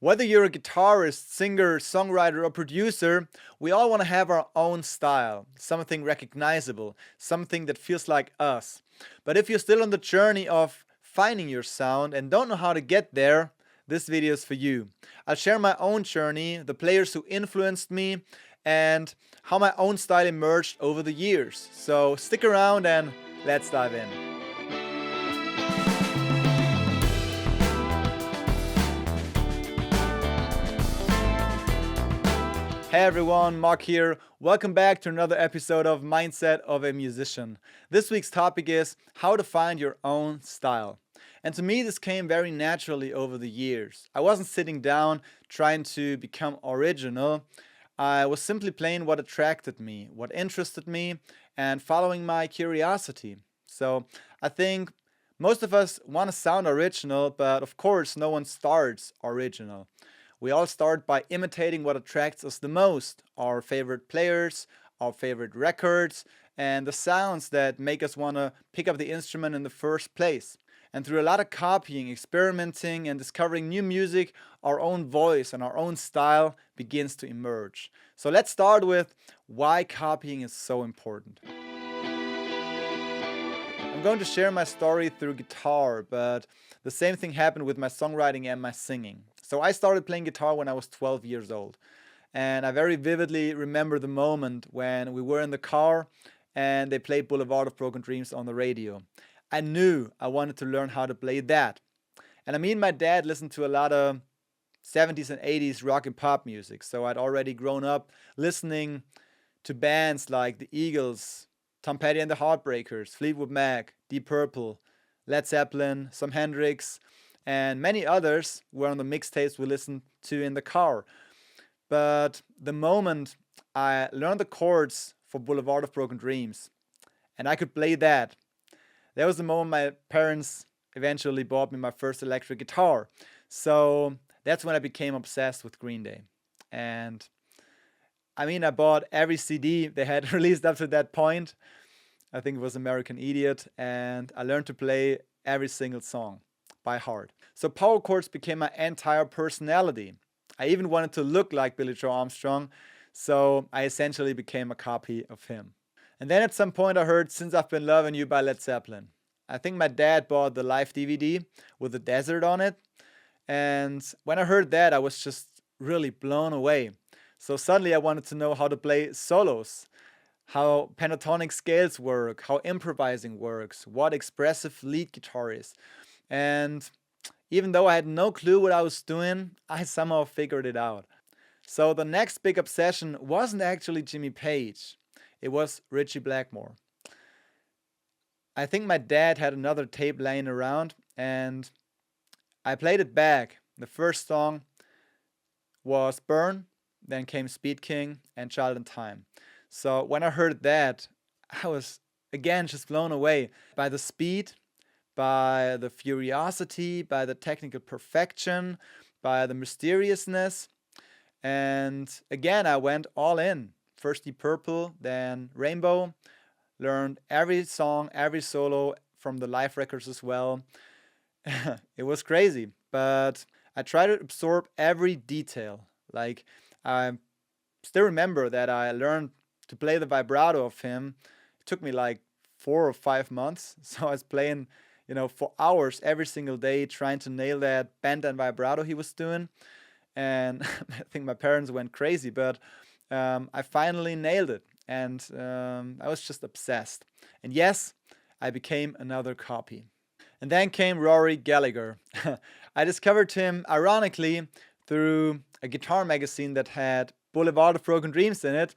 Whether you're a guitarist, singer, songwriter, or producer, we all want to have our own style, something recognizable, something that feels like us. But if you're still on the journey of finding your sound and don't know how to get there, this video is for you. I'll share my own journey, the players who influenced me, and how my own style emerged over the years. So stick around and let's dive in. Hey everyone, Mark here. Welcome back to another episode of Mindset of a Musician. This week's topic is how to find your own style. And to me, this came very naturally over the years. I wasn't sitting down trying to become original. I was simply playing what attracted me, what interested me, and following my curiosity. So I think most of us want to sound original, but of course, no one starts original. We all start by imitating what attracts us the most, our favorite players, our favorite records, and the sounds that make us want to pick up the instrument in the first place. And through a lot of copying, experimenting, and discovering new music, our own voice and our own style begins to emerge. So let's start with why copying is so important. I'm going to share my story through guitar, but the same thing happened with my songwriting and my singing. So I started playing guitar when I was 12 years old. And I very vividly remember the moment when we were in the car and they played Boulevard of Broken Dreams on the radio. I knew I wanted to learn how to play that. And me and my dad listened to a lot of 70s and 80s rock and pop music. So I'd already grown up listening to bands like the Eagles, Tom Petty and the Heartbreakers, Fleetwood Mac, Deep Purple, Led Zeppelin, some Hendrix, and many others were on the mixtapes we listened to in the car. But the moment I learned the chords for Boulevard of Broken Dreams and I could play that, that was the moment my parents eventually bought me my first electric guitar. So that's when I became obsessed with Green Day. And I bought every CD they had released up to that point. I think it was American Idiot, and I learned to play every single song by heart. So power chords became my entire personality. I even wanted to look like Billy Joe Armstrong, so I essentially became a copy of him. And then at some point I heard Since I've Been Loving You by Led Zeppelin. I think my dad bought the live DVD with the desert on it, and when I heard that I was just really blown away. So suddenly I wanted to know how to play solos, how pentatonic scales work, how improvising works, what expressive lead guitar is. And even though I had no clue what I was doing, I somehow figured it out. So the next big obsession wasn't actually Jimmy Page, it was Ritchie Blackmore. I think my dad had another tape laying around and I played it back. The first song was Burn, then came Speed King and Child in Time. So when I heard that, I was again just blown away by the speed, by the furiosity, by the technical perfection, by the mysteriousness. And again, I went all in. First Deep Purple, then Rainbow. Learned every song, every solo from the live records as well. It was crazy, but I tried to absorb every detail. Like, I still remember that I learned to play the vibrato of him. It took me like 4 or 5 months. So I was playing, for hours every single day, trying to nail that bend and vibrato he was doing. And I think my parents went crazy, but I finally nailed it. And I was just obsessed. And yes, I became another copy. And then came Rory Gallagher. I discovered him, ironically, through a guitar magazine that had Boulevard of Broken Dreams in it.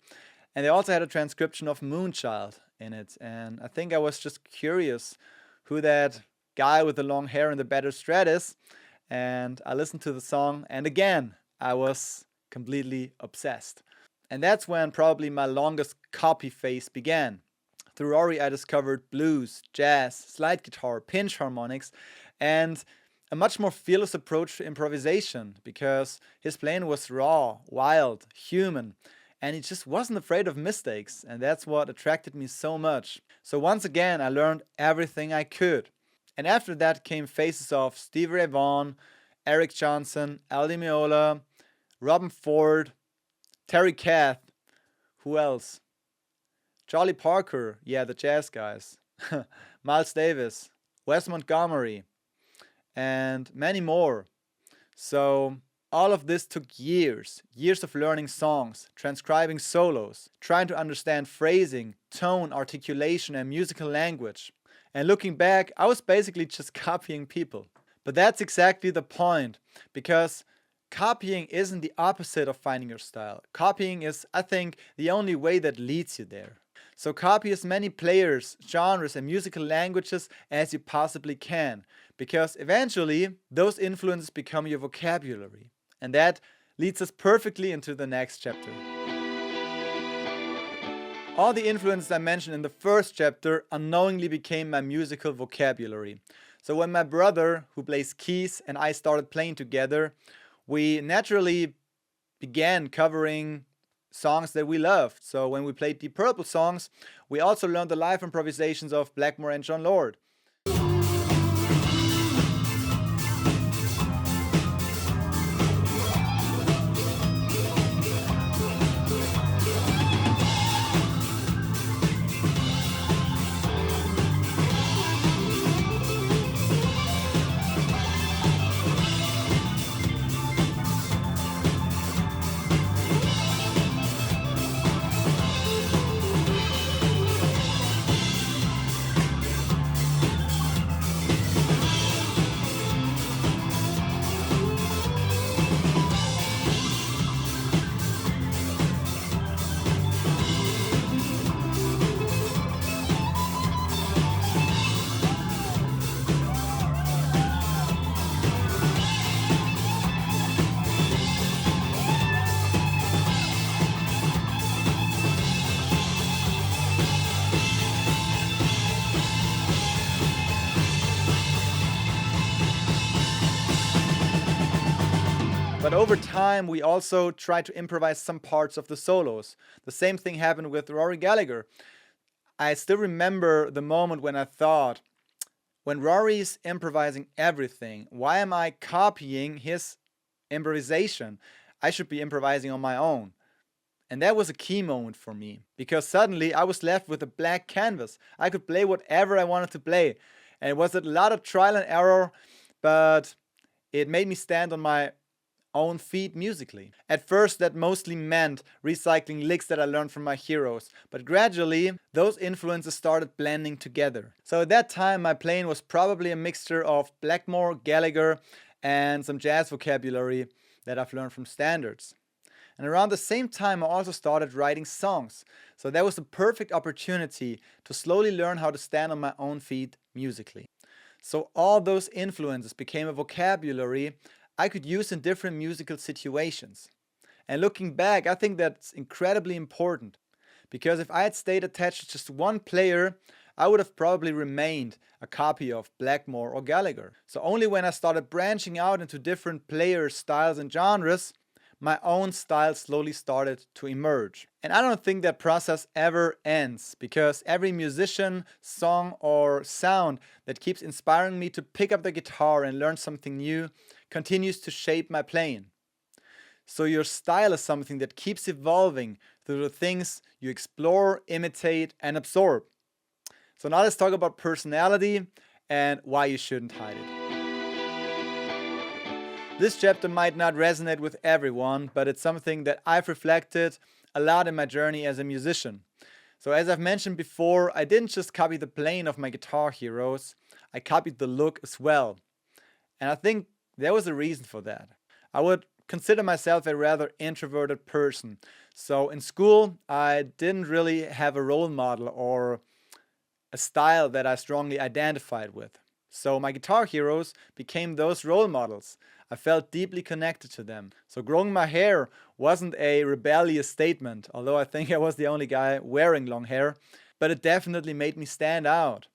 And they also had a transcription of Moonchild in it. And I think I was just curious who that guy with the long hair and the better strat is. And I listened to the song, and again, I was completely obsessed. And that's when probably my longest copy phase began. Through Rory, I discovered blues, jazz, slide guitar, pinch harmonics, and a much more fearless approach to improvisation, because his playing was raw, wild, human, and he just wasn't afraid of mistakes, and that's what attracted me so much. So once again, I learned everything I could. And after that came phases of Stevie Ray Vaughan Eric Johnson, Al Di Meola, Robin Ford, Terry Kath, who else? Charlie Parker, yeah, the jazz guys, Miles Davis, Wes Montgomery, and many more. So all of this took years, years of learning songs, transcribing solos, trying to understand phrasing, tone, articulation, and musical language. And looking back, I was basically just copying people. But that's exactly the point, because copying isn't the opposite of finding your style. Copying is, I think, the only way that leads you there. So copy as many players, genres, and musical languages as you possibly can, because eventually those influences become your vocabulary. And that leads us perfectly into the next chapter. All the influences I mentioned in the first chapter unknowingly became my musical vocabulary. So when my brother, who plays keys, and I started playing together, we naturally began covering songs that we loved. So when we played Deep Purple songs, we also learned the live improvisations of Blackmore and John Lord. But over time, we also tried to improvise some parts of the solos. The same thing happened with Rory Gallagher. I still remember the moment when I thought, when Rory's improvising everything, why am I copying his improvisation? I should be improvising on my own. And that was a key moment for me, because suddenly I was left with a blank canvas. I could play whatever I wanted to play. And it was a lot of trial and error, but it made me stand on my own feet musically. At first, that mostly meant recycling licks that I learned from my heroes, but gradually those influences started blending together. So at that time, my playing was probably a mixture of Blackmore, Gallagher, and some jazz vocabulary that I've learned from standards. And around the same time, I also started writing songs. So that was the perfect opportunity to slowly learn how to stand on my own feet musically. So all those influences became a vocabulary I could use in different musical situations. And looking back, I think that's incredibly important, because if I had stayed attached to just one player, I would have probably remained a copy of Blackmore or Gallagher. So only when I started branching out into different players, styles, and genres, my own style slowly started to emerge. And I don't think that process ever ends, because every musician, song, or sound that keeps inspiring me to pick up the guitar and learn something new continues to shape my playing. So your style is something that keeps evolving through the things you explore, imitate, and absorb. So now let's talk about personality and why you shouldn't hide it. This chapter might not resonate with everyone, but it's something that I've reflected a lot in my journey as a musician. So as I've mentioned before, I didn't just copy the playing of my guitar heroes, I copied the look as well. And I think there was a reason for that. I would consider myself a rather introverted person. So in school, I didn't really have a role model or a style that I strongly identified with. So my guitar heroes became those role models. I felt deeply connected to them. So growing my hair wasn't a rebellious statement, although I think I was the only guy wearing long hair, but it definitely made me stand out.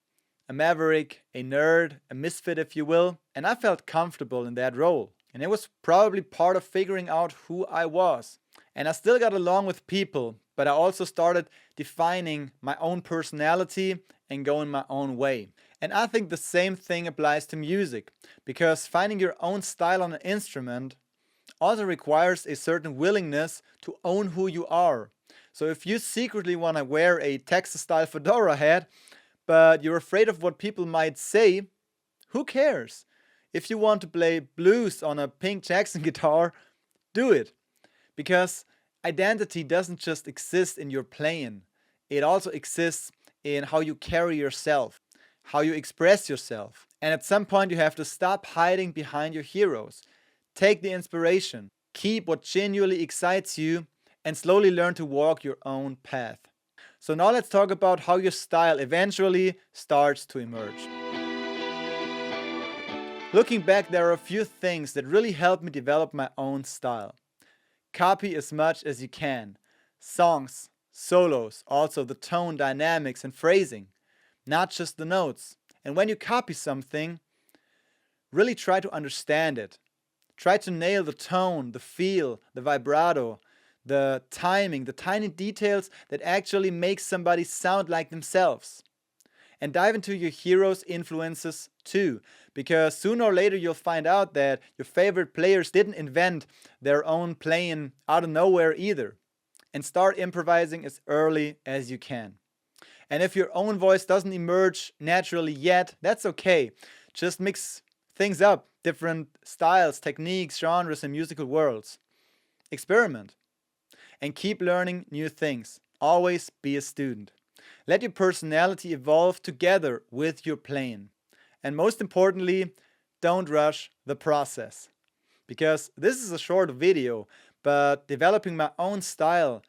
A maverick, a nerd, a misfit if you will, and I felt comfortable in that role. And it was probably part of figuring out who I was. And I still got along with people, but I also started defining my own personality and going my own way. And I think the same thing applies to music, because finding your own style on an instrument also requires a certain willingness to own who you are. So if you secretly want to wear a Texas-style fedora hat, but you're afraid of what people might say, who cares? If you want to play blues on a Pink Jackson guitar, do it. Because identity doesn't just exist in your playing, it also exists in how you carry yourself, how you express yourself. And at some point, you have to stop hiding behind your heroes. Take the inspiration, keep what genuinely excites you, and slowly learn to walk your own path. So now let's talk about how your style eventually starts to emerge. Looking back, there are a few things that really helped me develop my own style. Copy as much as you can. Songs, solos, also the tone, dynamics, and phrasing, not just the notes. And when you copy something, really try to understand it. Try to nail the tone, the feel, the vibrato, the timing, the tiny details that actually make somebody sound like themselves. And dive into your heroes' influences too, because sooner or later you'll find out that your favorite players didn't invent their own playing out of nowhere either. And start improvising as early as you can. And if your own voice doesn't emerge naturally yet, that's okay. Just mix things up, different styles, techniques, genres, and musical worlds. Experiment. And keep learning new things. Always be a student. Let your personality evolve together with your playing. And most importantly, don't rush the process. Because this is a short video, but developing my own style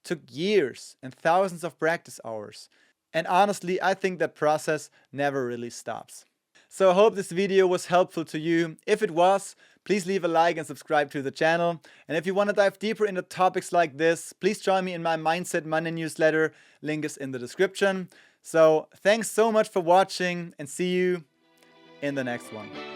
took years and thousands of practice hours. And honestly, I think that process never really stops. So I hope this video was helpful to you. If it was, please leave a like and subscribe to the channel. And if you want to dive deeper into topics like this, please join me in my Mindset Monday newsletter. Link is in the description. So thanks so much for watching and see you in the next one.